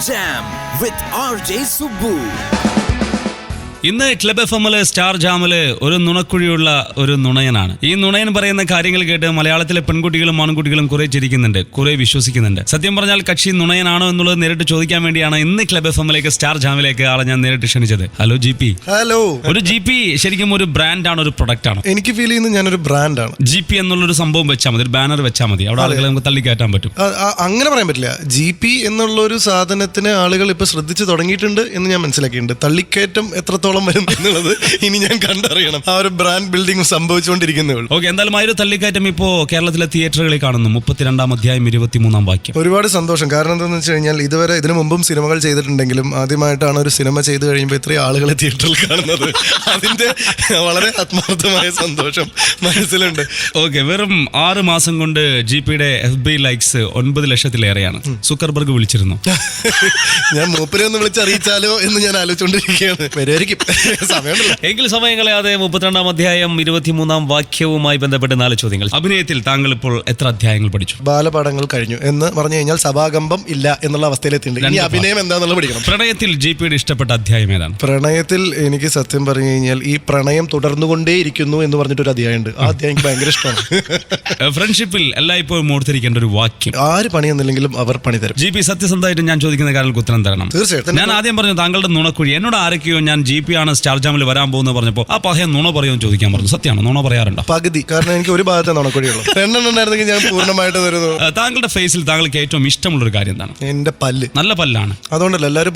Jam with RJ Subbu. ഇന്ന് club എഫ്എമ്മില് star ജാമില് ഒരു നുണക്കുഴിയുള്ള ഒരു നുണയനാണ്. ഈ നുണയൻ പറയുന്ന കാര്യങ്ങൾ കേട്ട് മലയാളത്തിലെ പെൺകുട്ടികളും ആൺകുട്ടികളും കുറെ ചിരിക്കുന്നുണ്ട്, കുറെ വിശ്വസിക്കുന്നുണ്ട്. സത്യം പറഞ്ഞാൽ കക്ഷി നുണയനാണോ എന്നുള്ളത് നേരിട്ട് ചോദിക്കാൻ വേണ്ടിയാണ് ഇന്ന് ക്ലബ് എഫ്എമ്മിലേക്ക് സ്റ്റാർ ജാമിലേക്ക് ആളെ ഞാൻ നേരിട്ട് ക്ഷണിച്ചത്. Hello G P. ഹലോ. ഒരു ജി പി ശരിക്കും ഒരു ബ്രാൻഡാണ്, ഒരു പ്രൊഡക്റ്റ് ആണ്? എനിക്ക് ഫീൽ ചെയ്യുന്നത് ഞാനൊരു ബ്രാൻഡാണ്. ജി പി എന്നുള്ളൊരു സംഭവം വെച്ചാൽ മതി, ഒരു ബാനർ വെച്ചാൽ മതി, അവിടെ ആളുകളെ നമുക്ക് തള്ളിക്കയറ്റാൻ പറ്റും. അങ്ങനെ പറയാൻ പറ്റില്ല. ജി പി എന്നുള്ള ഒരു സാധനത്തിന് ആളുകൾ ഇപ്പൊ ശ്രദ്ധിച്ചു തുടങ്ങിയിട്ടുണ്ട് എന്ന് ഞാൻ മനസ്സിലാക്കിയിട്ടുണ്ട്. തള്ളിക്കയറ്റം എത്രത്തോളം വരും എന്നുള്ളത് ഇനി ഞാൻ കണ്ടറിയണം. ആ ഒരു ബ്രാൻഡ് ബിൽഡിംഗ് സംഭവിച്ചുകൊണ്ടിരിക്കുന്നേ ഉള്ളൂ. ഓക്കെ, എന്തായാലും ആ ഒരു തള്ളിക്കയറ്റം ഇപ്പോ കേരളത്തിലെ തിയേറ്ററുകളിൽ കാണുന്നു. 32-ാം അധ്യായം 23-ാം വാക്യം. ഒരുപാട് സന്തോഷം. കാരണം എന്താണെന്ന് വെച്ച് കഴിഞ്ഞാൽ ഇതുവരെ ഇതിനു മുമ്പും സിനിമകൾ ചെയ്തിട്ടുണ്ടെങ്കിലും ആദ്യമായിട്ടാണ് ഒരു സിനിമ ചെയ്ത് കഴിയുമ്പോൾ ഇത്രയും ആളുകളെ തിയേറ്ററിൽ കാണുന്നത്. അതിന്റെ വളരെ ആത്മാർത്ഥമായ സന്തോഷം മനസ്സിലുണ്ട്. ഓക്കെ, വെറും 6 മാസം കൊണ്ട് ജി പിയുടെ FB ലൈക്സ് 9 ലക്ഷത്തിലേറെയാണ്. സുക്കർബർഗ് വിളിച്ചിരുന്നു. ഞാൻ മൂപ്പരെ ഒന്ന് വിളിച്ചറിയിച്ചാലോ എന്ന് ഞാൻ ആലോചിച്ചുകൊണ്ടിരിക്കുകയാണ്. വരുമായിരിക്കും, സമയമുണ്ടല്ലോ. എങ്കിൽ സമയം കളയാതെ 32-ാം അധ്യായം 23-ാം വാക്യവുമായി ബന്ധപ്പെട്ട് 4 ചോദ്യങ്ങൾ. അഭിനയത്തിൽ താങ്കൾ ഇപ്പോൾ എത്ര അധ്യായങ്ങൾ പഠിച്ചു? ബാലപാഠങ്ങൾ കഴിഞ്ഞു എന്ന് പറഞ്ഞു കഴിഞ്ഞാൽ സഭാകമ്പം ഇല്ല എന്നുള്ള അവസ്ഥയിലെത്തിയിട്ടുണ്ട്. ഇനി അഭിനയം എന്താണെന്നുള്ള പഠിക്കണം. പ്രണയത്തിൽ ജി പിയുടെ ഇഷ്ടപ്പെട്ട അധ്യായം ഏതാണ്? പ്രണയത്തിൽ എനിക്ക് സത്യം പറഞ്ഞു കഴിഞ്ഞാൽ ഈ പ്രണയം തുടർന്നുകൊണ്ടേയിരിക്കുന്നു എന്ന് പറഞ്ഞിട്ടൊരു അധ്യായമുണ്ട്. ആ അധ്യായം എനിക്ക് ഭയങ്കര ഇഷ്ടമാണ്. ഫ്രണ്ട്ഷിപ്പിൽ എല്ലായ്പ്പോഴും ഓർത്തിരിക്കേണ്ട ഒരു വാക്യം. ആര് പണിയെന്നില്ലെങ്കിലും അവർ പണി തരും. ജി പി സത്യസന്ധമായിട്ട് ഞാൻ ചോദിക്കുന്ന കാര്യങ്ങൾക്ക് ഉത്തരം തരണം. തീർച്ചയായിട്ടും. ഞാൻ ആദ്യം പറഞ്ഞു താങ്കളുടെ നുണക്കുഴി. എന്നോട് ആരൊക്കെയോ ഞാൻ ജി പി ആണ് സ്റ്റാർ ജാമിൽ വരാൻ പോകുന്നത് പറഞ്ഞപ്പോൾ ആ പഹയം നുണ പറയുമെന്ന് ചോദിക്കാൻ പറഞ്ഞു. സത്യമാണോ? നുണ പറയാറുണ്ടോ? പകുതി. കാരണം എനിക്ക് ഒരു ഭാഗത്തെ നുണക്കുഴിയുള്ളൂ. രണ്ടെണ്ണമായിരുന്നെങ്കിൽ ഞാൻ പൂർണ്ണമായിട്ട് തരുന്നു. താങ്കളുടെ ഫേസിൽ താങ്കൾക്ക് ഏറ്റവും ഇഷ്ടമുള്ള ഒരു കാര്യം എന്താണ്? എന്റെ പല്ല്. നല്ല പല്ലാണ്. അതുകൊണ്ടല്ല എല്ലാവരും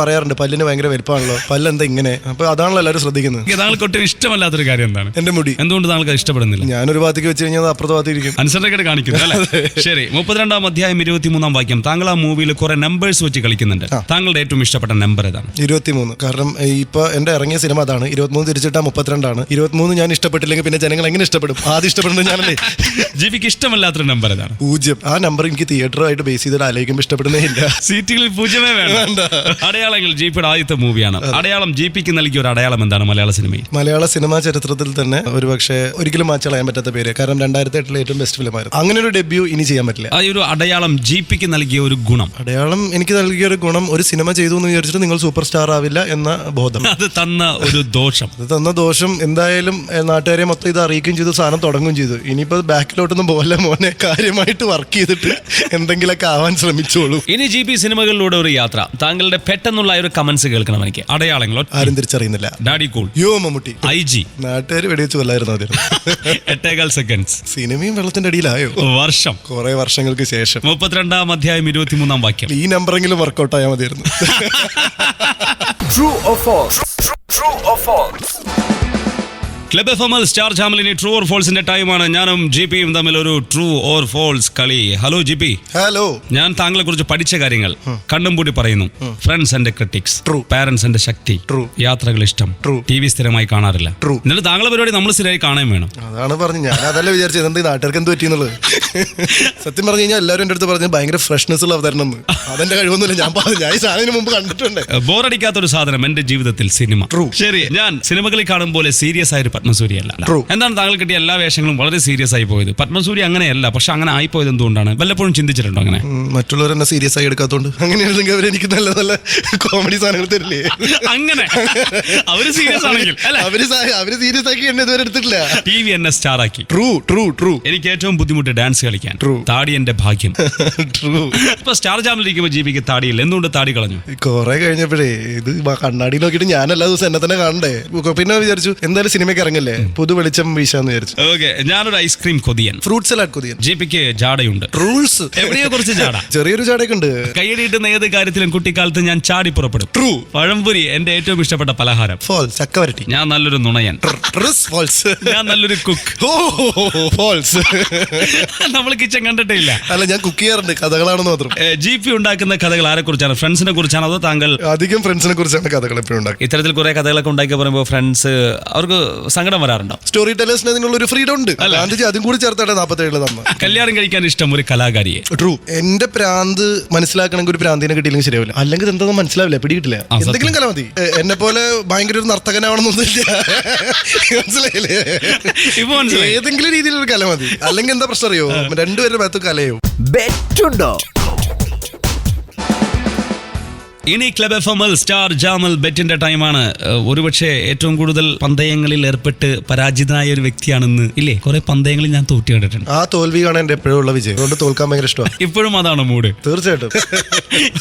പറയാറുണ്ട് പല്ലിന് ഭയങ്കര വലിപ്പമാണല്ലോ, പല്ല് എന്താ ഇങ്ങനെ. അപ്പൊ അതാണല്ലോ എല്ലാവരും ശ്രദ്ധിക്കുന്നത്. താങ്കൾക്ക് ഒട്ടും ഇഷ്ടമല്ലാത്തൊരു കാര്യം എന്താണ്? എന്റെ മുടി. എന്തുകൊണ്ട് താങ്കൾക്ക് ഇഷ്ടപ്പെടുന്നില്ല? ഞാനൊരു ഭാഗത്തേക്ക് വെച്ച് കഴിഞ്ഞാൽ അപ്പുറത്തെ ഭാഗത്തിരിക്കും. അനുസരണക്കേട് കാണിക്കുന്നു അല്ലേ? ശരി, 32-ാം അധ്യായം 23-ാം വാക്യം. താങ്കൾ ആ മൂവിയിൽ കുറെ നമ്പേഴ്സ് വെച്ച് കളിക്കുന്നുണ്ട്. താങ്കളുടെ ഏറ്റവും ഇഷ്ടപ്പെട്ട നമ്പർ ഏതാണ്? 23. കാരണം ഇപ്പൊ എന്റെ ഇറങ്ങിയ സിനിമ അതാണ്. 23 തിരിച്ചിട്ടാ 32ആണ്. 23 ഞാൻ ഇഷ്ടപ്പെട്ടില്ലെങ്കിൽ പിന്നെ ജനങ്ങൾ എങ്ങനെ ഇഷ്ടപ്പെടും? ആദ്യം ഇഷ്ടപ്പെടുന്നത് ഞാനല്ലേ. ജിപിക്ക് ഇഷ്ടമല്ലാത്തൊരു നമ്പർ ഏതാണ്? 0. ആ നമ്പർ എനിക്ക് തിയേറ്ററുമായിട്ട് ബേസ് ചെയ്തിട്ട് ആലോചിക്കുമ്പോൾ ഇഷ്ടപ്പെടുന്നേ ഇല്ല. സീറ്റുകളിൽ 0 വേണ്ട. അടയാളങ്ങൾ ജിപിയുടെ ആദ്യത്തെ മൂവിയാണ്. അടയാളം ജിപിക്ക് നൽകിയ ഒരു അടയാളം എന്താണ് മലയാള സിനിമയിൽ? മലയാള സിനിമാ ചരിത്രത്തിൽ തന്നെ ഒരുപക്ഷെ ഒരിക്കലും മാച്ച് കളയാൻ പറ്റാത്ത പേര്. കാരണം 2008 ഏറ്റവും ബെസ്റ്റ് ഫിലിമായിരുന്നു. അങ്ങനെ ഒരു ഡെബ്യൂ ഇനി ചെയ്യാൻ പറ്റില്ല. ആ ഒരു അടയാളം ജിപിക്ക് നൽകിയ ഒരു ഗുണം. അടയാളം എനിക്ക് നൽകിയ ഒരു ഗുണം, ഒരു സിനിമ ചെയ്തു എന്ന് വിചാരിച്ചിട്ട് നിങ്ങൾ സൂപ്പർ സ്റ്റാർ ആവില്ല എന്ന ബോധം. അത് തന്ന ഒരു ദോഷം. അത് തന്ന ദോഷം എന്തായാലും നാട്ടുകാരെ മൊത്തം ഇത് അറിയിക്കുകയും ചെയ്തു, സാധനം തുടങ്ങുകയും ചെയ്തു. ഇനിയിപ്പോ ബാക്കിലോട്ടൊന്നും പോലെ മോനെ കാര്യമായിട്ട് വർക്ക് ചെയ്തിട്ട് എന്തെങ്കിലുമൊക്കെ ആവാൻ ശ്രമിച്ചോളൂ. ഇനി ജി പി സിനിമകളിലൂടെ ഒരു യാത്ര. താങ്കളുടെ പെട്ടെന്നുള്ള ഒരു കമന്റ്സ് കേൾക്കണം എനിക്ക്. അടയാളങ്ങളോ ആരും തിരിച്ചറിയുന്നില്ല. ഡാഡി കൂൾ, യോ മമ്മൂട്ടി, IG. നാട്ടുകാർ വെടിവെച്ച് കൊല്ലായിരുന്നു അതിന്. 8.25 സെക്കൻഡ്സ്. സിനിമയും വെള്ളത്തിന്റെ അടിയിലായോ? വർഷം കുറെ വർഷങ്ങൾക്ക് ശേഷം. 32-ാം അധ്യായം 23-ാം വാക്യം. ഈ നമ്പറെങ്കിലും വർക്കൗട്ട് ആയാൽ മതിയായിരുന്നു. True or false? True or false? Club എഫ്എമ്മിൽ സ്റ്റാർ ജാമിലിനി ട്രൂ ഓർ ഫോൾസിന്റെ ടൈമാണ്. ഞാനും ജി പിയും തമ്മിൽ ഒരു ട്രൂ ഓർ ഫോൾസ് കളി. Hello G P. ഹലോ. ഞാൻ താങ്കളെ കുറിച്ച് പഠിച്ച കാര്യങ്ങൾ കണ്ണും പൂട്ടി പറയുന്നു. ഫ്രണ്ട്സ് എന്റെ ക്രിട്ടിക്സ്. ട്രൂ. പാരന്റ്സ് എന്റെ ശക്തി. ട്രൂ. യാത്രകൾ ഇഷ്ടം. ട്രൂ. TV സ്ഥിരമായി കാണാറില്ല. ട്രൂ. എന്നിട്ട് താങ്കളെ പരിപാടി നമ്മൾ സ്ഥിരമായി കാണാൻ വേണം. അതാണ് പറഞ്ഞു. ഞാൻ അതല്ല വിചാരിച്ചത്. എന്ത് നാട്ടുകാർക്ക് എന്ത് പറ്റിയെന്നുള്ളത്. സത്യം പറഞ്ഞു കഴിഞ്ഞാൽ എല്ലാവരും എൻ്റെ അടുത്ത് പറഞ്ഞത് ഭയങ്കര ഫ്രഷ്നെസ് ഉള്ള അവതരണം എന്ന്. അതെന്റെ കഴിവൊന്നുമില്ല. ഞാൻ ഈ സാധനം മുമ്പ് കണ്ടിട്ടുണ്ട്. ബോറടിക്കാത്തൊരു സാധനം എന്റെ ജീവിതത്തിൽ സിനിമ. ട്രൂ. ശരി, ഞാൻ സിനിമകളിൽ കാണും പോലെ സീരിയസ് ആയ ഒരു പത്മസൂര്യ അല്ല. ട്രൂ. എന്താണ് താങ്കൾ കിട്ടിയ എല്ലാ വേഷങ്ങളും വളരെ സീരിയസ് ആയി പോയത്? പത്മസൂര്യ അങ്ങനെയല്ല, പക്ഷെ അങ്ങനെ ആയിപ്പോയത് എന്തുകൊണ്ടാണ്? വല്ലപ്പോഴും ചിന്തിച്ചിട്ടുണ്ടോ അങ്ങനെ? മറ്റുള്ളവർ എന്നെ സീരിയസ് ആയി എടുക്കാത്തോണ്ട്. അങ്ങനെയാണെങ്കിൽ അവരെനിക്ക് നല്ല നല്ല കോമഡി സാധനങ്ങൾ തരില്ലേ? അങ്ങനെ അവര് സീരിയസ് ആണെങ്കിൽ അവര് സീരിയസ് ആക്കി എന്നെ ഇതുവരെ എടുത്തിട്ടില്ല. TV എന്നെ സ്റ്റാർ ആക്കി. True true true. എനിക്ക് ഏറ്റവും ബുദ്ധിമുട്ട് ഡാൻസ് കളിക്കാൻ. ട്രൂ. താടി എന്റെ ഭാഗ്യം. ട്രൂ. ഇപ്പൊ സ്റ്റാർ ജാമിലിരിക്കുമ്പോൾ ജിപിക്ക് താടിയില്ല. എന്തുകൊണ്ട് താടി കളഞ്ഞു? കുറെ കഴിഞ്ഞപ്പോഴേ ഇത് കണ്ണാടി നോക്കിയിട്ട് ഞാൻ എല്ലാ ദിവസം എന്നെ തന്നെ കാണണ്ടേ. പിന്നെ വിചാരിച്ചു എന്തായാലും സിനിമയ്ക്ക് ഇറങ്ങല്ലേ, പുതു വെളിച്ചം വീശാന്ന് വിചാരിച്ചു. ഓക്കെ, ഞാനൊരു ഐസ്ക്രീം കൊതിയൻ. ഫ്രൂട്ട് സലാഡ് കൊതിയൻ. ജിപിക്ക് ജാടയുണ്ട്. റൂൾസ് എവിടെയോ കുറച്ച് ജാട. ചെറിയൊരു ജാടയൊക്കെ ഉണ്ട്. കൈയടിയിട്ടുന്ന ഏത് കാര്യത്തിലും കുട്ടിക്കാലത്ത് ഞാൻ ചാടി പുറപ്പെടും. ട്രൂ. പഴംപൊരി എന്റെ ഏറ്റവും ഇഷ്ടപ്പെട്ട പലഹാരം. ഫോൾസ്. ചക്കവരട്ടി. ഞാൻ നല്ലൊരു നുണയൻ. ഫോൾസ്. ഞാൻ നല്ലൊരു കുക്ക്. ഫോൾസ്. നമ്മൾ കിച്ചൺ കണ്ടിട്ടേ ഇല്ല. അല്ല, ഞാൻ കുക്ക് ചെയ്യാറുണ്ട്. കഥകളാണെന്ന് മാത്രം. GP ഉണ്ടാക്കുന്ന കഥകൾ ആരെ കുറിച്ചാണ്? ഫ്രണ്ട്സിനെ കുറിച്ചാണോ അതോ താങ്കൾ? അധികം ഫ്രണ്ട്സിനെ കുറിച്ചാണ് കഥകൾ എപ്പോഴും ഉണ്ടാക്കുക. ഇത്തരത്തിൽ കുറെ കഥകളൊക്കെ ഉണ്ടാക്കി പറയുമ്പോൾ ഫ്രണ്ട്സ് അവർക്ക് സങ്കടം വരാറുണ്ടോ? സ്റ്റോറി ടെലേഴ്സിന് അതിനുള്ള ഒരു ഫ്രീഡം ഉണ്ട്. ഗാന്ധിജി അതും കൂടി ചേർത്താണ് 47 തന്ന. കല്യാണം കഴിക്കാൻ ഇഷ്ടം ഒരു കലാകാരിയെ. ട്രൂ. എന്റെ പ്രാന്ത് മനസ്സിലാക്കണമെങ്കിൽ ഒരു പ്രാന്തിനെ കിട്ടിയില്ലെങ്കിൽ ശരിയാവില്ല. അല്ലെങ്കിൽ എന്താണെന്ന് മനസ്സിലാവില്ല, പിടികിട്ടില്ല. എന്തെങ്കിലും കല മതി. എന്നെ പോലെ ഭയങ്കര ഒരു നർത്തകനാവണമെന്നൊന്നുമില്ല. മനസ്സിലായില്ലേ? ഏതെങ്കിലും രീതിയിലൊരു കല മതി. അല്ലെങ്കിൽ എന്താ പ്രശ്നം അറിയോ? രണ്ടുപേരുടെ ഭാഗത്ത് കലയോ. ബെറ്റുണ്ടോ? ഇനി ക്ലബ് FM-ൽ സ്റ്റാർ ജാമൽ ബെറ്റിന്റെ ടൈമാണ്. ഒരുപക്ഷെ ഏറ്റവും കൂടുതൽ പന്തയങ്ങളിൽ ഏർപ്പെട്ട് പരാജിതനായ ഒരു വ്യക്തിയാണെന്ന് ഇല്ലേ? കുറെ പന്തയങ്ങളിൽ ഞാൻ തോറ്റു കണ്ടിട്ടുണ്ട്. ആ തോൽവി കാണാൻ എന്റെ എപ്പോഴും ഉള്ള വിജയം, അതുകൊണ്ട് തോൽക്കാൻ ഭയങ്കര ഇഷ്ടമാണ്. ഇപ്പോഴും അതാണ് മൂഡ്. തീർച്ചയായിട്ടും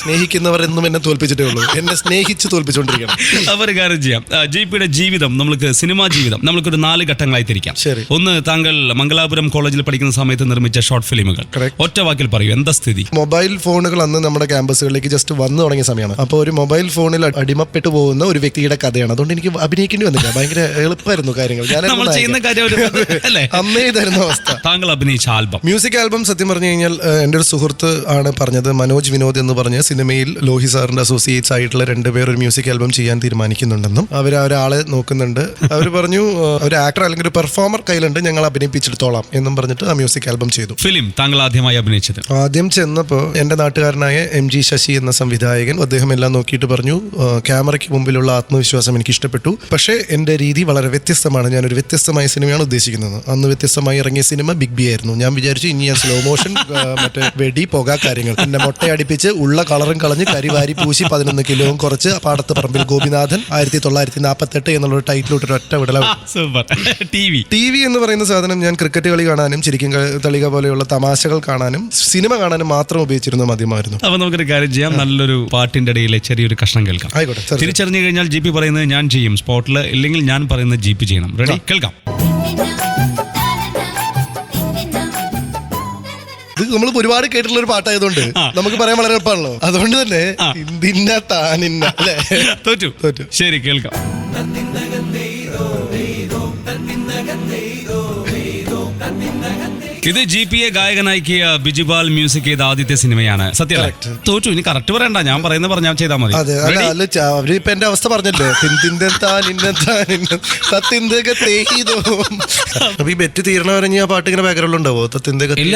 സ്നേഹിക്കുന്നവർ എന്നും എന്നെ തോൽപ്പിച്ചിട്ടേ ഉള്ളൂ, എന്നെ സ്നേഹിച്ച് തോൽപ്പിച്ചുകൊണ്ടിരിക്കണം. അപ്പൊ ഒരു കാര്യം ചെയ്യാം, JP-യുടെ ജീവിതം നമുക്ക് സിനിമാ ജീവിതം നമുക്കൊരു 4 ഘട്ടങ്ങളായി തിരിക്കാം. ശരി. ഒന്ന്, താങ്കൾ മംഗലാപുരം കോളേജിൽ പഠിക്കുന്ന സമയത്ത് നിർമ്മിച്ച ഷോർട്ട് ഫിലിമുകൾ. ഒറ്റ വാക്കിൽ പറയൂ, എന്താ സ്ഥിതി? മൊബൈൽ ഫോണുകൾ അന്ന് നമ്മുടെ ക്യാമ്പസുകളിലേക്ക് ജസ്റ്റ് വന്നു തുടങ്ങിയ സമയമാണ്. അപ്പോൾ ഒരു മൊബൈൽ ഫോണിൽ അടിമപ്പെട്ടു പോകുന്ന ഒരു വ്യക്തിയുടെ കഥയാണ്. അതുകൊണ്ട് എനിക്ക് അഭിനയിക്കേണ്ടി വന്നില്ല, ഭയങ്കര എളുപ്പമായിരുന്നു കാര്യങ്ങൾ. നമ്മൾ ചെയ്യുന്ന കാര്യം അന്നേ ഇതായിരുന്നു അവസ്ഥ. താങ്കൾ അഭിനയിച്ച ആൽബം, മ്യൂസിക് ആൽബം സത്യം പറഞ്ഞു കഴിഞ്ഞാൽ എൻ്റെ ഒരു സുഹൃത്ത് ആണ് പറഞ്ഞത്. മനോജ് വിനോദ് എന്ന് പറഞ്ഞ സിനിമയിൽ ലോഹി സാറിന്റെ അസോസിയേറ്റ്സ് ആയിട്ടുള്ള 2 പേർ ഒരു മ്യൂസിക് ആൽബം ചെയ്യാൻ തീരുമാനിക്കുന്നുണ്ടെന്നും അവർ ഒരാളെ നോക്കുന്നുണ്ട്. അവർ പറഞ്ഞു ഒരു ആക്ടർ അല്ലെങ്കിൽ ഒരു പെർഫോമർ കയ്യിലുണ്ട്, ഞങ്ങൾ അഭിനയിപ്പിച്ചെടുത്തോളാം എന്നും പറഞ്ഞിട്ട് ആ മ്യൂസിക് ആൽബം ചെയ്തു. ഫിലിം താങ്കൾ ആദ്യമായി അഭിനയിച്ചത്? ആദ്യം ചെന്നപ്പോൾ എൻ്റെ നാട്ടുകാരനായ MG ശശി എന്ന സംവിധായകൻ, അദ്ദേഹം എല്ലാം നോക്കിയിട്ട് പറഞ്ഞു, ക്യാമറയ്ക്ക് മുമ്പിലുള്ള ആത്മവിശ്വാസം എനിക്ക് ഇഷ്ടപ്പെട്ടു, പക്ഷേ എൻ്റെ രീതി വളരെ വ്യത്യസ്തമാണ്, ഞാനൊരു വ്യത്യസ്തമായ സിനിമയാണ് ഉദ്ദേശിക്കുന്നത്. അന്ന് വ്യത്യസ്തമായി ഇറങ്ങിയ സിനിമ ബിഗ് ബി ആയിരുന്നു. ഞാൻ വിചാരിച്ചു ഇനി ഞാൻ സ്ലോ മോഷൻ, മറ്റേ വെടി, പുക കാര്യങ്ങൾ, എന്നെ മുട്ടയടിപ്പിച്ച് ഉള്ള കളറും കളഞ്ഞ് കരിവാരി പൂശി 11 കിലോയും കുറച്ച് പാടത്ത് പറമ്പിൽ ഗോപിനാഥൻ 1948 എന്നുള്ളൊരു ടൈറ്റിലോട്ട് ഒറ്റ വിടലാണ്. ടി വി എന്ന് പറയുന്ന സാധനം ഞാൻ ക്രിക്കറ്റ് കളി കാണാനും ചിരിക്കും തളിക പോലെയുള്ള തമാശകൾ കാണാനും സിനിമ കാണാനും മാത്രം ഉപയോഗിച്ചിരുന്ന മദ്യമായിരുന്നു. അപ്പൊ നമുക്കൊരു കാര്യം ചെയ്യാം, നല്ലൊരു പാട്ടിന്റെ ഇടയിലെ ചെറിയൊരു കഷ്ണം കേൾക്കാം. ആയിക്കോട്ടെ. തിരിച്ചറിഞ്ഞു കഴിഞ്ഞാൽ JP പറയുന്നത് ഞാൻ ചെയ്യും സ്പോട്ടിൽ, ഇല്ലെങ്കിൽ ഞാൻ പറയുന്നത് JP ചെയ്യണം. റെഡി? കേൾക്കാം. ഇത് നമ്മൾ ഒരുപാട് കേട്ടിട്ടുള്ള ഒരു പാട്ടായതുകൊണ്ട് നമുക്ക് പറയാൻ വളരെ എളുപ്പമാണല്ലോ. അതുകൊണ്ട് തന്നെ അല്ലേ തോറ്റു. ശരി, കേൾക്കാം. ഇത് GP-യെ ഗായകനാക്കിയ ബിജുപാൽ മ്യൂസിക് ചെയ്ത ആദ്യത്തെ സിനിമയാണ്. സത്യം തോറ്റു. ഇനി കറക്റ്റ് പറയണ്ട, ഞാൻ പറയുന്നത് പറഞ്ഞാൽ ചെയ്താൽ മതി. അവരിപ്പോ എന്റെ അവസ്ഥ പറഞ്ഞല്ലേ, അപ്പൊ ഈ ബെറ്റ് തീരണ വരെ ആ പാട്ട് ഇങ്ങനെ ബാക്ക്ഗ്രൗണ്ട് ഉണ്ടാവോ? ഇല്ല,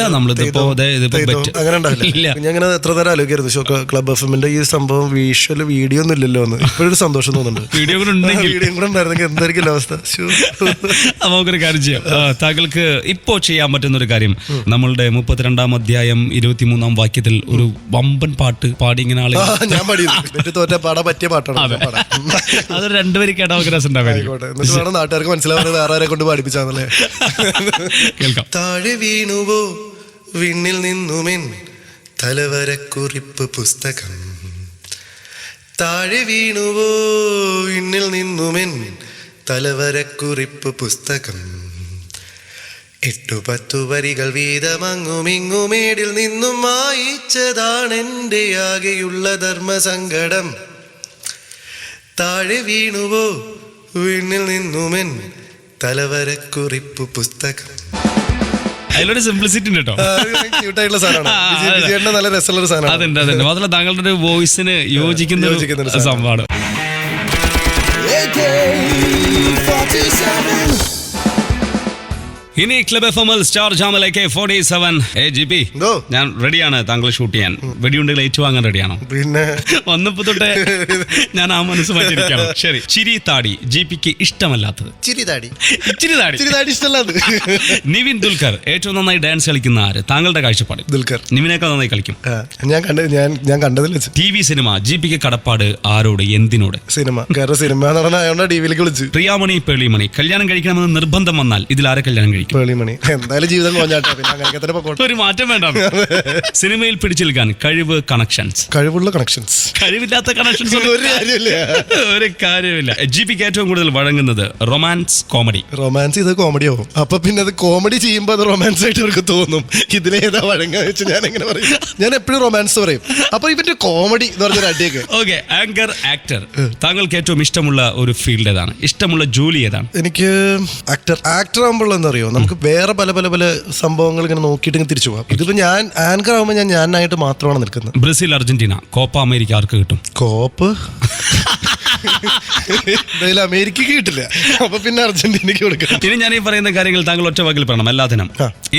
അങ്ങനെ ഉണ്ടാവില്ല. ഞാൻ ഇങ്ങനെ എത്ര തരം ആലോചിക്കായിരുന്നു ക്ലബ് FM-ന്റെ ഈ സംഭവം വിഷ്വൽ വീഡിയോ ഒന്നും ഇല്ലല്ലോ എന്ന്. ഇപ്പോഴൊരു സന്തോഷം തോന്നുന്നുണ്ട്. വീഡിയോ കൂടെ ഉണ്ടായിരുന്നെങ്കിൽ എന്തായിരിക്കും അവസ്ഥ. നമുക്കൊരു കാര്യം ചെയ്യാം, താങ്കൾക്ക് ഇപ്പോ ചെയ്യാൻ പറ്റുന്ന ഒരു കാര്യം, നമ്മളുടെ 32-ാം അധ്യായം 23-ാം വാക്യത്തിൽ ഒരു വമ്പൻ പാട്ട് പാടി ഇങ്ങനെ ആളെ ഞാൻ പാടാൻ പറ്റിയ പാട്ടാണ്. അത് 2 പേര് കേട്ടാ രസം. നാട്ടുകാർക്ക് മനസ്സിലാവുന്നത് വേറെ ആരെ കൊണ്ട് പാടിപ്പിച്ചാന്നല്ലേ. കേൾക്കാം. താഴെ വീണുവോ വിണ്ണിൽ നിന്നുമെൻ തലവരക്കുറിപ്പ് പുസ്തകം, താഴെ വീണുവോ വിണ്ണിൽ നിന്നുമെൻ തലവരക്കുറിപ്പ് പുസ്തകം, 8-10 വരികൾ വീതമങ്ങുമിങ്ങുമേടിൽ നിന്നും വായിച്ചതാണെൻ്റെ ആകെയുള്ള ധർമ്മസങ്കടം, താഴെ വീണുവോ വിണ്ണിൽ നിന്നുമെൻ തലവരക്കുറിപ്പ് പുസ്തകം. അതിലൊരു സിംപ്ലിസിറ്റി ഉണ്ട് കേട്ടോ. ക്യൂട്ടായിട്ടുള്ള സാധനമാണ്, നല്ല രസമുള്ള സാധനമാണ്. അതുണ്ട്. മാത്രമല്ല താങ്കളുടെ ഒരു വോയിസിന് യോജിക്കുന്ന സംഭവമാണ്. ഇനി ക്ലബ് FM-ൽ സ്റ്റാർ ജാമൽ AK-47. JP, ഞാൻ റെഡിയാണ് താങ്കൾ ഷൂട്ട് ചെയ്യാൻ. വെടിയുണ്ടെങ്കിൽ ഏറ്റുവാങ്ങാൻ റെഡിയാണോ? പിന്നെ വന്നപ്പോ തൊട്ടേ ഞാൻ ആ മനസ്സ് മാറ്റിയിരിക്കണം. ശരി, ചിരി താടി JP-ക്ക് ഇഷ്ടമല്ലാത്തത്? ഇച്ചിരി താടി ഇഷ്ടമല്ലാത്തത്. നിവിൻ ദുൽഖർ ഏറ്റവും നന്നായി ഡാൻസ് കളിക്കുന്ന ആര്? താങ്കളുടെ കാഴ്ചപ്പാട്? ദുൽഖർ. നിവിനേക്കാൾ നന്നായി കളിക്കും. ഞാൻ കണ്ടതിൽ TV സിനിമ JP-ക്ക് കടപ്പാട് ആരോട്, എന്തിനോട്? സിനിമ നടനായോണ്ടാ ടിവിയിലേക്ക് വിളിച്ചു. പ്രിയാമണി പേളിമണി കല്യാണം കഴിക്കണമെന്ന് നിർബന്ധം വന്നാൽ ഇതിൽ ആരെ കല്യാണം കഴിക്കും? പേളിമണി. എന്തായാലും ജീവിതം കൊഞ്ഞാട്ടെ, പിന്നെ അങ്ങനെയൊക്കെ തന്നെ പൊക്കോട്ടെ. ഒരു മാറ്റം വേണ്ട. സിനിമയിൽ പിടിച്ചു നിൽക്കാൻ കഴിവുള്ള കണക്ഷൻസ്, കഴിവില്ലാത്ത കണക്ഷൻസ് ഒരു കാര്യമില്ല. JP-ക്ക് ഏറ്റവും കൂടുതൽ വഴങ്ങുന്നത് റൊമാൻസ്, കോമഡി? റൊമാൻസ് ഇത് കോമഡി ആവും. അപ്പൊ പിന്നെ അത് കോമഡി ചെയ്യുമ്പോ അത് റൊമാൻസ് ആയിട്ട് അവർക്ക് തോന്നും. ഇതിലേതാ വഴങ്ങാന്ന് വെച്ചാൽ ഞാൻ എങ്ങനെ പറയും? ഞാൻ എപ്പോഴും റൊമാൻസ് പറയും. അപ്പൊ ഇവന്റെ കോമഡി എന്ന് പറഞ്ഞൊരു അടിയൊക്കെ. Okay, anchor, actor. താങ്കൾക്ക് ഏറ്റവും ഇഷ്ടമുള്ള ഒരു ഫീൽഡ് ഏതാണ്? ഇഷ്ടമുള്ള ജോലി ഏതാണ്? എനിക്ക് ആക്ടർ ആകുമ്പോൾ എന്താ നമുക്ക് വേറെ പല പല പല സംഭവങ്ങൾ ഇങ്ങനെ നോക്കിയിട്ട് തിരിച്ചു പോകാം. ഇതിപ്പോ ഞാൻ ആങ്കർ ആകുമ്പോൾ ഞാനായിട്ട് മാത്രമാണ് നിൽക്കുന്നത്. ബ്രസീൽ, അർജന്റീന, കോപ്പ അമേരിക്ക ആർക്ക് കിട്ടും? കോപ്പ് എന്തായാലും അമേരിക്കക്ക് കിട്ടില്ല, അപ്പൊ പിന്നെ അർജന്റീനക്ക് കൊടുക്കണം. ഇനി ഞാൻ ഈ പറയുന്ന കാര്യങ്ങൾ താങ്കൾ ഒറ്റ വാക്കിൽ പറയണം എല്ലാത്തിനും.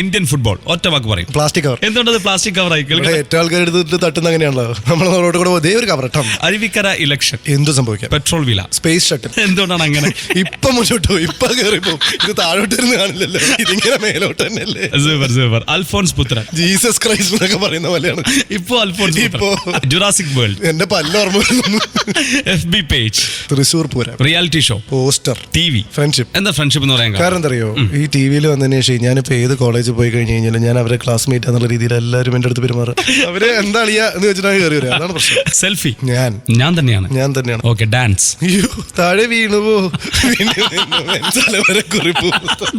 ഇന്ത്യൻ ഫുട്ബോൾ ഒറ്റ വാക്ക് പറയും. Plastic cover. എന്തുകൊണ്ടത് പ്ലാസ്റ്റിക് കവർ ആയി? ഏറ്റവും ആൾക്കാർ എടുത്തിട്ട് തട്ടുന്ന അങ്ങനെയാണല്ലോ, നമ്മളെ റോഡ് കൂടെ അതേ ഒരു കവർ ഇട്ടാ. അരുവിക്കര ഇലക്ഷൻ എന്തു സംഭവിക്കാം? പെട്രോൾ വില, സ്പേസ് ഷട്ടിൽ. എന്തുകൊണ്ടാണ് അങ്ങനെ? ഇപ്പൊ മുന്നോട്ട് പോകും, ഇപ്പൊ കയറിപ്പോ ഇത് താഴോട്ട് വരുന്ന കാണില്ലല്ലോ, ഇതിങ്ങനെ മേലോട്ട് തന്നെയല്ലേ. Super super. അൽഫോൺസ് പുത്രൻ, ജീസസ് ക്രൈസ്റ്റ് എന്നൊക്കെ പറയുന്ന പോലെയാണ് ഇപ്പൊ അൽഫോൺസ്. ഇപ്പോ ജുറാസിക് വേൾഡ്, എന്റെ പല്ല ഓർമ്മ വരുന്നു. FB page, Thrissur Pooram, reality show, poster, TV. Friendship. എന്താ ഫ്രണ്ട്ഷിപ്പ് എന്ന് പറയാൻ കാരണം എന്താ അറിയോ, ഈ ടിവിയിൽ വന്നതിന് ശേഷം ഞാനിപ്പോ ഏത് കോളേജിൽ പോയി കഴിഞ്ഞ് കഴിഞ്ഞാലും ഞാൻ അവരെ ക്ലാസ്മേറ്റ് എന്നുള്ള രീതിയിൽ എല്ലാവരും എന്റെ അടുത്ത് പെരുമാറും. അവര് എന്താ അളിയാ എന്ന് വെച്ചിട്ടാണ് കയറി വരിക. അതാണ് പ്രശ്നം. സെൽഫി, ഞാൻ തന്നെയാണ്. Okay, dance. അയ്യോ താഴെ വീണുവോ, വരെ കുറിപ്പോ.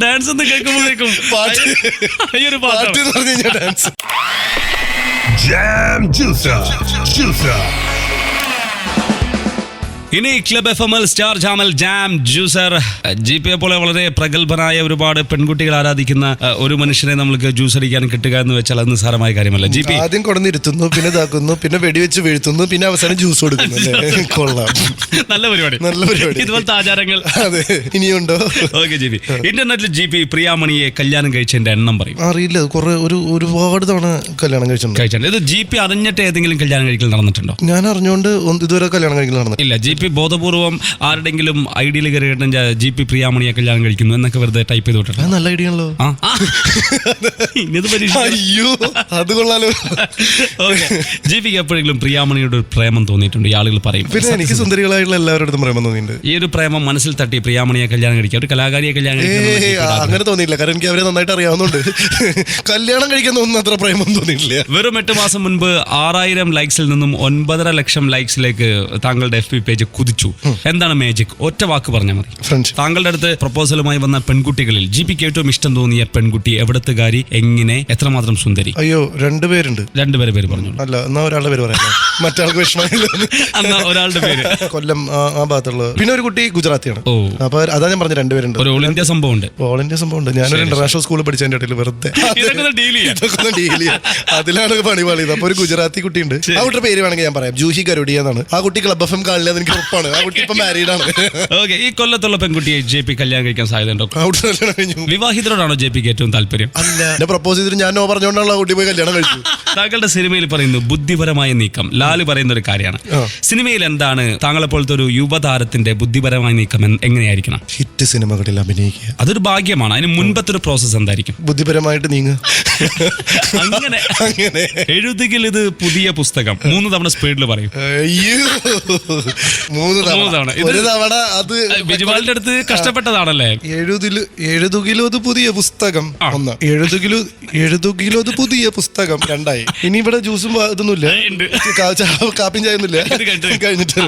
ഡാൻസ് എന്ന് കേൾക്കുമ്പോഴേക്കും പാട്ട് പാട്ട് എന്ന് പറഞ്ഞു കഴിഞ്ഞാൽ ഡാൻസ്. Jam Juicer. Juicer. ഇനി ക്ലബ് FM സ്റ്റാർ ജാമൽ ജാം ജ്യൂസർ. GP പോലെ വളരെ പ്രഗത്ഭനായ ഒരുപാട് പെൺകുട്ടികൾ ആരാധിക്കുന്ന ഒരു മനുഷ്യനെ നമുക്ക് ജ്യൂസ് അടിക്കാൻ കിട്ടുക എന്ന് വെച്ചാൽ അത് നിസ്സാരമായ കാര്യമല്ല. GP ആദ്യം കൊണ്ടിരുത്തുന്നു, പിന്നെ ഇതാക്കുന്നു, പിന്നെ വെടിവെച്ച് വീഴ്ത്തുന്നു, പിന്നെ അവസാനം ജ്യൂസ് കൊടുക്കുന്നു. കൊള്ളാം, നല്ല പരിപാടി. ഇതുപോലത്തെ ആചാരങ്ങൾ അതെ ഇനിയുണ്ടോ? Okay GP. ഇന്റർനെറ്റിൽ GP പ്രിയാമണിയെ കല്യാണം കഴിച്ചതിന്റെ എണ്ണം പറയും. അറിയില്ല, കുറെ ഒരുപാട് തവണ കല്യാണം കഴിച്ചിട്ടുണ്ട്. ഇത് GP അറിഞ്ഞിട്ട് ഏതെങ്കിലും കല്യാണം കഴിക്കൽ നടന്നിട്ടുണ്ടോ? ഞാൻ അറിഞ്ഞുകൊണ്ട് ഇതുവരെ കല്യാണം കഴിക്കൽ നടന്നില്ല. ഇല്ല. GP ബോധപൂർവം ആരുടെങ്കിലും ഐഡിയയിൽ കയറിയിട്ട് GP പ്രിയാമണിയെ കല്യാണം കഴിക്കുന്നു എന്നൊക്കെ വെറുതെ ടൈപ്പ് ചെയ്ത് വിട്ടിട്ടുണ്ട്. നല്ല ഐഡിയ ആണല്ലോ. അയ്യോ അത് കൊള്ളാലോ. GPക്ക് എപ്പോഴെങ്കിലും പ്രിയാമണിയുടെ ഒരു പ്രേമം തോന്നിയിട്ടുണ്ട്? ആളുകൾ പറയും. പിന്നെ എനിക്ക് സുന്ദരികളായിട്ടുള്ള എല്ലാവരുടെ പ്രേമം തോന്നിയിട്ടുണ്ട്. ഈ ഒരു പ്രേമം മനസ്സിൽ തട്ടി പ്രിയാമണിയെ കല്യാണം കഴിക്കുക, ഒരു കലാകാരിയെ കല്യാണം കഴിക്കുക അങ്ങനെ തോന്നിയില്ല. കാരണം എനിക്ക് അവരെ നന്നായിട്ട് അറിയാവുന്നുണ്ട്. കല്യാണം കഴിക്കുന്ന ഒന്നും അത്ര പ്രേമം തോന്നിയിട്ടില്ല. വെറും 8 മാസം മുൻപ് 6000 ലൈക്സിൽ നിന്നും 9.5 ലക്ഷം ലൈക്സിലേക്ക് താങ്കളുടെ FB പേജ് കുതിച്ചു. എന്താണ് മാജിക്? ഒറ്റ വാക്ക് പറഞ്ഞാൽ മതി. താങ്കളുടെ അടുത്ത് പ്രപ്പോസലുമായി വന്ന പെൺകുട്ടികളിൽ GPക്ക് ഏറ്റവും ഇഷ്ടം തോന്നിയ പെൺകുട്ടി എവിടത്തുകാരി, എങ്ങനെ, എത്രമാത്രം സുന്ദരി? അയ്യോ രണ്ടുപേരുണ്ട്. രണ്ടുപേരെ പേര് പറഞ്ഞു. അല്ല എന്നാ ഒരാളുടെ പേര് പറയാം, മറ്റാൾക്ക് വിഷമമില്ല. ഒരാളുടെ പേര് കൊല്ലം ആ ഭാഗത്തുള്ളത്. പിന്നെ ഒരു കുട്ടി ഗുജറാത്തിയാണ്. അപ്പൊ അതാ ഞാൻ പറഞ്ഞ രണ്ടുപേരുണ്ട്. ഒരു ഓൾ ഇന്ത്യ സംഭവം ഉണ്ട്. ഓൾ ഇന്ത്യ സംഭവം ഉണ്ട്. ഞാനൊരു ഇന്റർനാഷണൽ സ്കൂളിൽ പഠിച്ചതിന്റെ ഇടയിൽ വെറുതെ ഡീൽ ചെയ്യാം. അതിലാണ് പണി പാളിയത്. അപ്പൊ ഒരു ഗുജറാത്തി കുട്ടിയുണ്ട്. ആ കുട്ടിയുടെ പേര് വേണമെങ്കിൽ ഞാൻ പറയാം, ജൂഹി കരോഡിയ എന്നാണ്. ആ കുട്ടി ക്ലബ് FM കാണില്ല, എനിക്ക് ഉറപ്പാണ്. ആ കുട്ടി ഇപ്പൊ മാരീഡ് ആണ്. ഓക്കെ. ഈ കൊല്ലത്തുള്ള പെൺകുട്ടിയെ JP കല്യാണം കഴിക്കാൻ സാധ്യതയുണ്ടോ? വിവാഹിതരോടാണോ JPക്ക് ഏറ്റവും താല്പര്യം? അല്ല, എന്നെ പ്രപ്പോസ് ചെയ്തിട്ട് ഞാൻ നോ പറഞ്ഞുകൊണ്ടാണ് ആ കുട്ടി പോയി കല്യാണം കഴിച്ചു. താങ്കളുടെ സിനിമയിൽ പറയുന്നു ബുദ്ധിപരമായ നീക്കം. ലാല് പറയുന്ന ഒരു കാര്യമാണ്. സിനിമയിൽ എന്താണ് താങ്കളെ പോലത്തെ ഒരു യുവതാരത്തിന്റെ ബുദ്ധിപരമായ നീക്കം എങ്ങനെയായിരിക്കണം? ഹിറ്റ് സിനിമകളിൽ അഭിനയിക്കുക അതൊരു ഭാഗ്യമാണ്. അതിന് മുൻപത്തെ ഒരു പ്രോസസ് എന്തായിരിക്കും? ബുദ്ധിപരമായിട്ട് നീങ്ങുക. അങ്ങനെ എഴുതുകിൽ ഇത് പുതിയ പുസ്തകം 3 തവണ സ്പീഡിൽ പറയും. 3 തവണ. ഒരു തവണ അത് ബിജുപാലിന്റെ അടുത്ത് കഷ്ടപ്പെട്ടതാണല്ലേ? എഴുതുകിലോ അത് പുതിയ പുസ്തകം 1, എഴുതുകിലോ അത് പുതിയ പുസ്തകം 2. ഇനി ഇവിടെ ജ്യൂസും ഇതൊന്നുമില്ല, കാപ്പിയും ചായൊന്നുമില്ല, കഴിഞ്ഞിട്ട്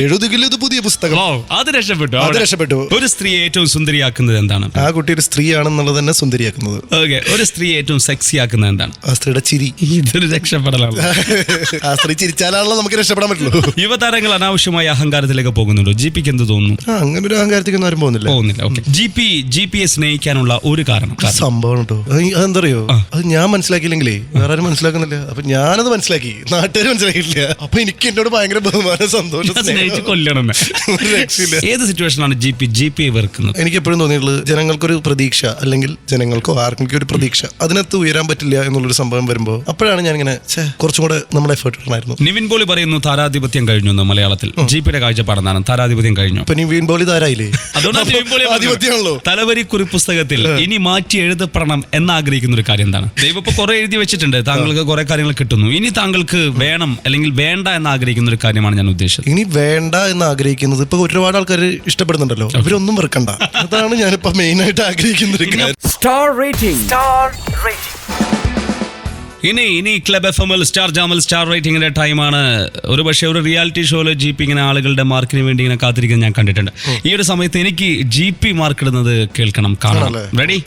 എഴുതുകിലോ അത് പുതിയ പുസ്തകം. അത് രക്ഷപ്പെട്ടു. ഒരു സ്ത്രീ ഏറ്റവും സുന്ദരിയാക്കുന്നത് എന്താണ്? ആ കുട്ടി ഒരു സ്ത്രീ ആണെന്നുള്ളത് തന്നെ സുന്ദരിയാക്കുന്നത്. ഓക്കെ. ഒരു സ്ത്രീ ഏറ്റവും സെക്സി ആക്കുന്നത് എന്താണ്? ആ സ്ത്രീയുടെ ചിരി. ഇതൊരു രക്ഷപ്പെടലാണ്. ആ സ്ത്രീ ചിരിച്ചാലാണല്ലോ നമുക്ക് രക്ഷപ്പെടാൻ പറ്റുള്ളൂ. യുവതാരങ്ങൾ അനാവശ്യമായ അഹങ്കാരത്തിലേക്ക് പോകുന്നുണ്ടോ? GPക്ക് എന്ത് തോന്നുന്നു? അങ്ങനെ ഒരു അഹങ്കാരത്തേക്ക് ആരും പോകുന്നില്ല. ഓക്കെ. GPയെ സ്നേഹിക്കാനുള്ള ഒരു കാരണം സംഭവം കേട്ടോ. അതെന്താ അറിയോ, അത് ഞാൻ മനസ്സിലാക്കിയില്ലെങ്കിലേ വേറെ ആരും മനസ്സിലാക്കുന്നില്ല. അപ്പൊ ഞാനത് മനസ്സിലാക്കി, നാട്ടുകാർ മനസ്സിലാക്കിയിട്ടില്ല. അപ്പൊ എനിക്ക് എന്നോട് ഭയങ്കര ബഹുമാനം, സന്തോഷം. കൊല്ലണം. ഏത് സിറ്റുവേഷനാണ് GPയെ വെറുക്കുന്നത്? എനിക്ക് എപ്പോഴും തോന്നിയിട്ടുള്ളത്, ജനങ്ങൾക്കൊരു പ്രതീക്ഷ, അല്ലെങ്കിൽ ജനങ്ങൾക്കോ ആർക്കെങ്കിലും ഒരു പ്രതീക്ഷ, അതിനകത്ത് ഉയരാൻ പറ്റില്ല എന്നുള്ളൊരു സംഭവം വരുമ്പോൾ അപ്പോഴാണ് ഞാൻ ഇങ്ങനെ കുറച്ചും കൂടെ നമ്മുടെ എഫേർട്ട് ഇടണമായിരുന്നു. നിവിൻ പോളി പറയുന്നു താരാധിപത്യം കഴിഞ്ഞു എന്ന്. മലയാളത്തിൽ GPയുടെ കാഴ്ചപ്പാടെന്താണ്? താരാധിപത്യം കഴിഞ്ഞു. ഇപ്പൊ നിവിൻ പോളി താരായില്ലേ? ആധിപത്യമാണല്ലോ. തലവരി കുറിപ്പുസ്തകത്തിൽ ഇനി മാറ്റി എഴുതപ്പെടണം എന്നാഗ്രഹിക്കുന്ന ഒരു കാര്യം എന്താണ്? ദൈവം ഇപ്പൊ കുറെ എഴുതി വെച്ചിട്ടുണ്ട്, താങ്കൾക്ക് കുറെ കാര്യങ്ങൾ കിട്ടുന്നു. ഇനി താങ്കൾക്ക് വേണം അല്ലെങ്കിൽ വേണ്ട എന്ന് ആഗ്രഹിക്കുന്ന ഒരു കാര്യമാണ് ഞാൻ ഉദ്ദേശിച്ചത്. ഇനി വേണ്ട എന്ന് ആഗ്രഹിക്കുന്നത്, ഇപ്പൊ ഒരുപാട് ആൾക്കാർ ഇഷ്ടപ്പെടുന്നുണ്ടല്ലോ, ഇവരൊന്നും വെറുക്കണ്ട. അതാണ് ഞാനിപ്പോ മെയിൻ ആയിട്ട് ആഗ്രഹിക്കുന്ന ഒരു കാര്യം. Star rating. ഇനി ക്ലബ് FM സ്റ്റാർ ജാമൽ സ്റ്റാർ റേറ്റിംഗിന്റെ ടൈമാണ്. ഒരു പക്ഷേ ഒരു റിയാലിറ്റി ഷോയിൽ GP ഇങ്ങനെ ആളുകളുടെ മാർക്കിന് വേണ്ടി ഇങ്ങനെ കാത്തിരിക്കുന്നത് ഞാൻ കണ്ടിട്ടുണ്ട്. ഈ ഒരു സമയത്ത് എനിക്ക് GP മാർക്ക് ഇടുന്നത് കേൾക്കണം, കാണണം. Ready?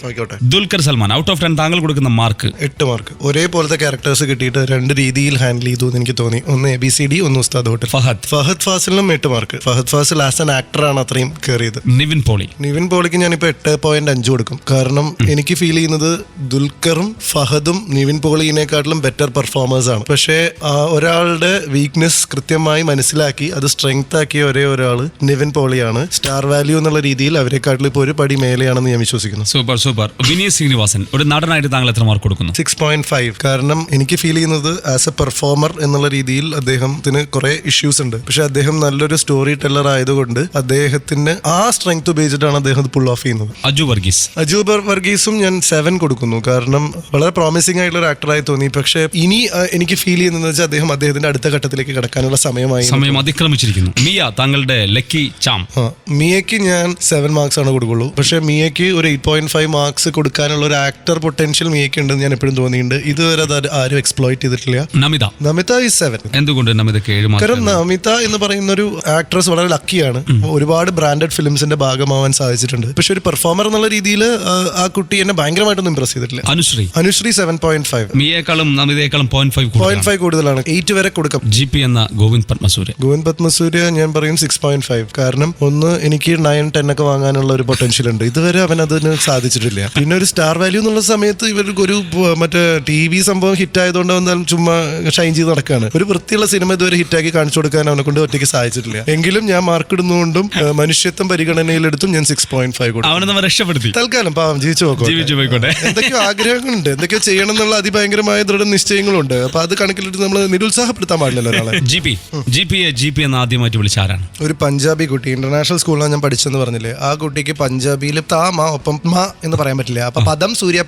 Dulquer Salman, out of 10 താങ്കൾ കൊടുക്കുന്ന മാർക്ക്? 8 മാർക്ക്. ഒരേപോലത്തെ ക്യാരക്ടേഴ്സ് കിട്ടിയിട്ട് 2 രീതിയിൽ ഹാൻഡിൽ ചെയ്തു എന്ന് എനിക്ക് തോന്നി. ഒന്ന് ABCD, ഒന്ന് ഉസ്താദ് ഹോട്ടൽ. ഫഹദ് ഫാസിലിനും 8 mark. Fahadh Faasil as an ആക്ടറാണ് അത്രയും കയറിയത്. നിവിൻ പോളിക്ക് ഞാനിപ്പോ 8.5 കൊടുക്കും. കാരണം എനിക്ക് ഫീൽ ചെയ്യുന്നത് ദുൽഖറും ഫഹദും നിവിൻ പോളിനെ എല്ലാത്തിനേക്കാട്ടിലും ബെറ്റർ പെർഫോമേഴ്സ് ആണ്. പക്ഷേ ഒരാളുടെ വീക്ക്നെസ് കൃത്യമായി മനസ്സിലാക്കി അത് സ്ട്രെങ്ത് ആക്കിയ ഒരാൾ നിവിൻ പോളിയാണ്. സ്റ്റാർ വാല്യൂ എന്നുള്ള രീതിയിൽ അവരെക്കാട്ടിലും ഇപ്പോൾ ഒരു പടി മേലെയാണെന്ന് ഞാൻ വിശ്വസിക്കുന്നു. Super super. വിനീത് ശ്രീനിവാസൻ, ഒരു നടനായിട്ട് താങ്കൾ എത്ര മാർക്ക് കൊടുക്കുന്നു? 6.5. കാരണം എനിക്ക് ഫീൽ ചെയ്യുന്നത് ആസ് എ പെർഫോമർ എന്നുള്ള രീതിയിൽ അദ്ദേഹത്തിന് കുറെ ഇഷ്യൂസ് ഉണ്ട്. പക്ഷെ അദ്ദേഹം നല്ലൊരു സ്റ്റോറി ടെല്ലർ ആയതുകൊണ്ട് അദ്ദേഹത്തിന് ആ സ്ട്രെങ്ത് ഉപയോഗിച്ചിട്ടാണ് അദ്ദേഹം പുൾ ഓഫ് ചെയ്യുന്നത്. അജു വർഗീസും ഞാൻ 7 കൊടുക്കുന്നു. കാരണം വളരെ പ്രോമിസിംഗ് ആയിട്ടുള്ള ഒരു ആക്ടറായി തോന്നി. പക്ഷെ ഇനി എനിക്ക് ഫീൽ ചെയ്യുന്നത് വെച്ചാൽ അദ്ദേഹത്തിന്റെ അടുത്ത ഘട്ടത്തിലേക്ക് കടക്കാനുള്ള സമയം അതിക്രമിച്ചിരിക്കുന്നു. മിയ, താങ്കളുടെ ലക്കി ചാം. മിയയ്ക്ക് ഞാൻ 7 മാർക്സ് ആണ് കൊടുക്കുള്ളൂ. പക്ഷെ മിയയ്ക്ക് ഒരു 8.5 മാർക്സ് കൊടുക്കാനുള്ള ഒരു ആക്ടർ പൊട്ടൻഷ്യൽ മിയയ്ക്ക് ഉണ്ടെന്ന് ഞാൻ എപ്പോഴും തോന്നിയിട്ടുണ്ട്. ഇതുവരെ അത് ആരും എക്സ്പ്ലോയിറ്റ് ചെയ്തിട്ടില്ല. നമിത ഈസ് 7. എന്തുകൊണ്ട് നമിതയ്ക്ക് 7 മാർക്ക്? കാരണം നമിത എന്ന് പറയുന്ന ഒരു ആക്ട്രസ് വളരെ ലക്കിയാണ്. ഒരുപാട് ബ്രാൻഡഡ് ഫിലിംസിന്റെ ഭാഗമാവാൻ സാധിച്ചിട്ടുണ്ട്. പക്ഷെ ഒരു പെർഫോമർ എന്നുള്ള രീതിയിൽ ആ കുട്ടി എന്നെ ഭയങ്കരമായിട്ടൊന്നും ഇംപ്രസ് ചെയ്തിട്ടില്ല. അനുശ്രീ 7.5. മിയേക്കാളും നമിതയേക്കാളും 0.5 കൂടുതലാണ്. 8 വരെ കൊടുക്കാം. GP എന്ന ഗോവിന്ദ് പത്മസൂര്യ ഞാൻ പറയും 6.5. കാരണം ഒന്ന്, എനിക്ക് 9, 10 ഒക്കെ വാങ്ങാനുള്ള ഒരു പൊട്ടൻഷ്യൽ ഉണ്ട്. ഇതുവരെ അവൻ അതിന് സാധിച്ചിട്ടില്ല. പിന്നെ ഒരു സ്റ്റാർ വാല്യൂ എന്നുള്ള സമയത്ത് ഇവർക്ക് ഒരു മറ്റേ TV സംഭവം ഹിറ്റ് ആയതുകൊണ്ട് അവൻ ചുമ്മാ ഷൈൻ ചെയ്ത് നടക്കുകയാണ്. ഒരു വൃത്തിയുള്ള സിനിമ ഇതുവരെ ഹിറ്റാക്കി കാണിച്ചു കൊടുക്കാൻ അവനെ കൊണ്ട് ഒറ്റയ്ക്ക് സാധിച്ചിട്ടില്ല. എങ്കിലും ഞാൻ മാർക്ക് ഇടുന്നതുകൊണ്ടും മനുഷ്യത്വം പരിഗണനയിലെടുത്തും ഞാൻ 6.5 കൊടുക്കും. രക്ഷപ്പെടുത്തി. തൽക്കാലം പാവം ജീവിച്ചു പോയിക്കോട്ടെ. എന്തൊക്കെയോ ആഗ്രഹങ്ങളുണ്ട്, എന്തൊക്കെയോ ചെയ്യണം എന്നുള്ള അതിഭയങ്കരമായ ദൃഢനിശ്ചയങ്ങളുണ്ട്. അപ്പൊ അത് കണക്കിലെടുത്ത് നമ്മൾ നിരുത്സാഹപ്പെടുത്താൻ പാടില്ലല്ലോ ഒരാളെ. GP എന്ന് ആദ്യമായിട്ട് വിളിച്ച ആരാണ്? ഒരു പഞ്ചാബി കുട്ടി. ഇന്റർനാഷണൽ സ്കൂളിലാണ് ഞാൻ പഠിച്ചെന്ന് പറഞ്ഞില്ലേ. ആ കുട്ടിക്ക് പഞ്ചാബിയിൽ ഒപ്പം എന്ന് പറയാൻ പറ്റില്ല. അപ്പൊ പദം സൂര്യ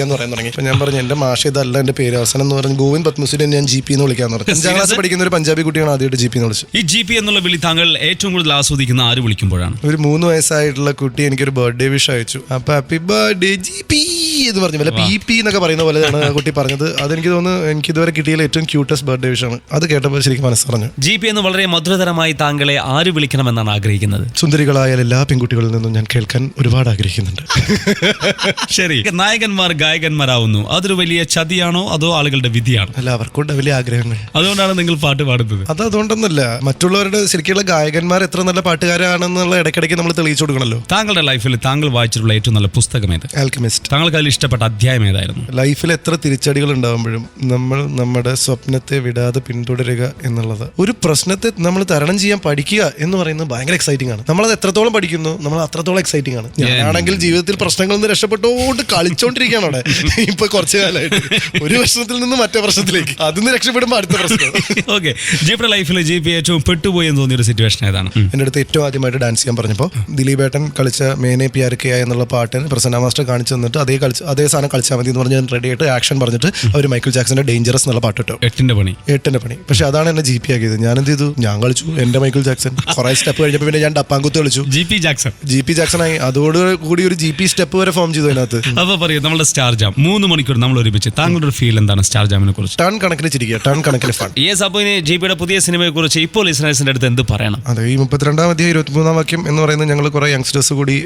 എന്ന് പറയാൻ തുടങ്ങി. അപ്പൊ ഞാൻ പറഞ്ഞു എന്റെ മാഷ ഇതല്ല എന്റെ പേര് അവസാനം എന്ന് പറഞ്ഞു ഗോവിന്ദ് പത്മസൂര്യൻ ഞാൻ GP എന്ന് വിളിക്കാന്ന് പറഞ്ഞു. 5ാം ക്ലാസ് പഠിക്കുന്ന ഒരു പഞ്ചാബി കുട്ടിയാണ് ആദ്യമായിട്ട് GP എന്ന് വിളിച്ചത്. ഈ GP എന്നുള്ള വിളി താങ്കൾ ഏറ്റവും കൂടുതൽ ആസ്വദിക്കുന്ന ആര് വിളിക്കുമ്പോഴാണ്? ഒരു 3 വയസ്സായിട്ടുള്ള കുട്ടി എനിക്കൊരു ബർത്ത്ഡേ വിഷ് അയച്ചു. അപ്പൊ ഹാപ്പി ബർത്ത്ഡേ GP എന്ന് പറഞ്ഞു. വല്ല PP എന്നൊക്കെ പറയുന്ന പോലെയാണ് ആ കുട്ടി പറഞ്ഞത്. അതെനിക്ക് തോന്നുന്നു എനിക്ക് ഇതുവരെ കിട്ടിയ ഏറ്റവും ക്യൂട്ടസ്റ്റ് ബർത്ത്ഡേ വിഷ് ആണ്. അത് കേട്ടപ്പോൾ ശരിക്കും മനസ്സറിഞ്ഞു. GP എന്ന് വളരെ മധുരതരമായി താങ്കളെ ആര് വിളിക്കണമെന്നാണ് ആഗ്രഹിക്കുന്നത്? സുന്ദരികളായ എല്ലാ പെൺകുട്ടികളിൽ നിന്നും ഞാൻ കേൾക്കാൻ ഒരുപാട് ആഗ്രഹിക്കുന്നുണ്ട്. ശരി, നായകന്മാർ ഗായകന്മാരാവുന്നു, അതൊരു വലിയ ചതിയാണോ അതോ ആളുകളുടെ വിധിയാണോ? അല്ല, അവർക്കുണ്ട് വലിയ ആഗ്രഹങ്ങൾ. അതുകൊണ്ടാണ് നിങ്ങൾ പാട്ട് പാടുന്നത്. അതുകൊണ്ടൊന്നല്ല, മറ്റുള്ളവരുടെ ശരിക്കുള്ള ഗായകന്മാർ എത്ര നല്ല പാട്ടുകാരാണെന്നുള്ള ഇടയ്ക്കിടയ്ക്ക് നമ്മൾ തെളിയിച്ചു കൊടുക്കണല്ലോ. താങ്കളുടെ ലൈഫിൽ താങ്കൾ വായിച്ചിട്ടുള്ള ഏറ്റവും നല്ല പുസ്തകം ഏത്? ആൽക്കെമിസ്റ്റ്. താങ്കൾക്ക് അതിൽ ഇഷ്ടപ്പെട്ട അധ്യായം ഏതായിരുന്നു? ലൈഫിൽ എത്ര തിരിച്ചടികൾ ഉണ്ടാകുമ്പോഴും നമ്മൾ നമ്മുടെ സ്വപ്നത്തെ വിടാതെ പിന്തുടരുക എന്നുള്ളത്. ഒരു പ്രശ്നത്തെ നമ്മൾ തരണം ചെയ്യാൻ പഠിക്കുക എന്ന് പറയുന്നത് ഭയങ്കര എക്സൈറ്റിംഗ് ആണ്. നമ്മളത് എത്രത്തോളം പഠിക്കുന്നു നമ്മൾ അത്രത്തോളം എക്സൈറ്റിംഗ് ആണ്. ഞാനാണെങ്കിൽ ജീവിതത്തിൽ പ്രശ്നങ്ങളിൽ നിന്ന് രക്ഷപ്പെട്ടുകൊണ്ട് കളിച്ചോണ്ടിരിക്കുകയാണ് അവിടെ. ഇപ്പൊ കുറച്ചു കാലമായിട്ട് ഒരു പ്രശ്നത്തിൽ നിന്ന് മറ്റേ പ്രശ്നത്തിലേക്ക്, അതിന് രക്ഷപ്പെടുമ്പോൾ അടുത്ത പ്രശ്നം. ഓക്കെ, ജിപിയുടെ ലൈഫിൽ GP ഏറ്റവും പെട്ടുപോയി എന്ന് തോന്നിയ ഒരു സിറ്റുവേഷൻ ഏതാണ്? എന്റെ അടുത്ത് ഏറ്റവും ആദ്യമായിട്ട് ഡാൻസ് ചെയ്യാൻ പറഞ്ഞപ്പോൾ ദിലീപേട്ടൻ കളിച്ച മേനെ പ്യാർ കിയ എന്നുള്ള പാട്ട് പ്രസന്ന മാസ്റ്റർ കാണിച്ചു തന്നിട്ട് അതേ സാധനം കളിച്ചാൽ മതി എന്ന് പറഞ്ഞ് ഞാൻ റെഡി ആയിട്ട് ആക്ഷൻ പറഞ്ഞിട്ട് അവർ മൈക്കിൾ ജാക്സന്റെ ഡേഞ്ചറസ് എന്നുള്ള പാട്ട് ഇട്ടു. 8ന്റെ പണി. പക്ഷെ അതാണ് എന്നെ GP ആക്കിയത്. ഞാൻ എന്ത് ചെയ്തു, ഞാൻ കളിച്ചു എന്റെ മൈക്കിൾ ജാക്സൺ. കുറെ സ്റ്റെപ്പ് കഴിഞ്ഞപ്പോൾ പിന്നെ ഞാൻ ഡപ്പാങ്കുത്ത് കളിച്ചു. GP ജാക്സൺ ആയി. അതോടുകൂടി ഒരു GP സ്റ്റെപ്പ് വരെ ഫോം ചെയ്തു അതിനകത്ത്. അപ്പൊ പറയൂ, നമ്മുടെ സ്റ്റാർ ജാം 3 മണിക്കൂർ നമ്മൾ ഒരുമിച്ച്, താങ്കളുടെ ഒരു ഫീൽ എന്താണ് സ്റ്റാർ ജാമിനെ കുറിച്ച്? ടൺ കണക്കിന് ചിരിക്കുക, ടൺ കണക്കിന് ഫൺ. അപ്പൊ ഇനി GPയുടെ പുതിയ സിനിമയെ കുറിച്ച് ഇപ്പോൾ ലിസണേഴ്സിന്റെ അടുത്ത് എന്ത് പറയണം? അതെ, ഈ 32-ാം അധ്യായം 23-ാം വാക്യം എന്ന് പറയുന്നത് ഞങ്ങൾ കുറെ യങ്സ്റ്റേഴ്സ് കൂടി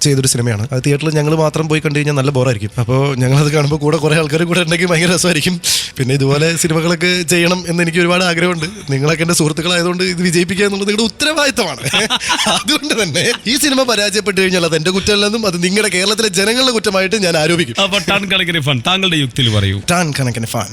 ചെയ്തൊരു സിനിമയാണ്. അത് തിയേറ്ററിൽ ഞങ്ങൾ മാത്രം പോയി കണ്ടു കഴിഞ്ഞാൽ നല്ല ബോറായിരിക്കും. അപ്പോൾ ഞങ്ങളത് കാണുമ്പോൾ കൂടെ കുറെ ആൾക്കാർ കൂടെ ഉണ്ടെങ്കിൽ ഭയങ്കര രസമായിരിക്കും. പിന്നെ ഇതുപോലെ സിനിമകളൊക്കെ ചെയ്യണം എന്ന് എനിക്ക് ഒരുപാട് ആഗ്രഹമുണ്ട്. നിങ്ങളൊക്കെ എന്റെ സുഹൃത്തുക്കളായതുകൊണ്ട് ഇത് വിജയിപ്പിക്കുക എന്നുള്ളത് നിങ്ങളുടെ ഉത്തരവാദിത്തമാണ്. അതുകൊണ്ട് തന്നെ ഈ സിനിമ പരാജയപ്പെട്ടു കഴിഞ്ഞാൽ അത് എന്റെ കുറ്റമല്ലെന്നും അത് നിങ്ങളുടെ കേരളത്തിലെ ജനങ്ങളുടെ കുറ്റമായിട്ട് ഞാൻ ആരോപിക്കും. അപ്പോൾ ടൺ കണക്കിന് ഫൺ, താങ്കളുടെ യുക്തിയിൽ പറയൂ. ടൺ കണക്കിന് ഫൺ.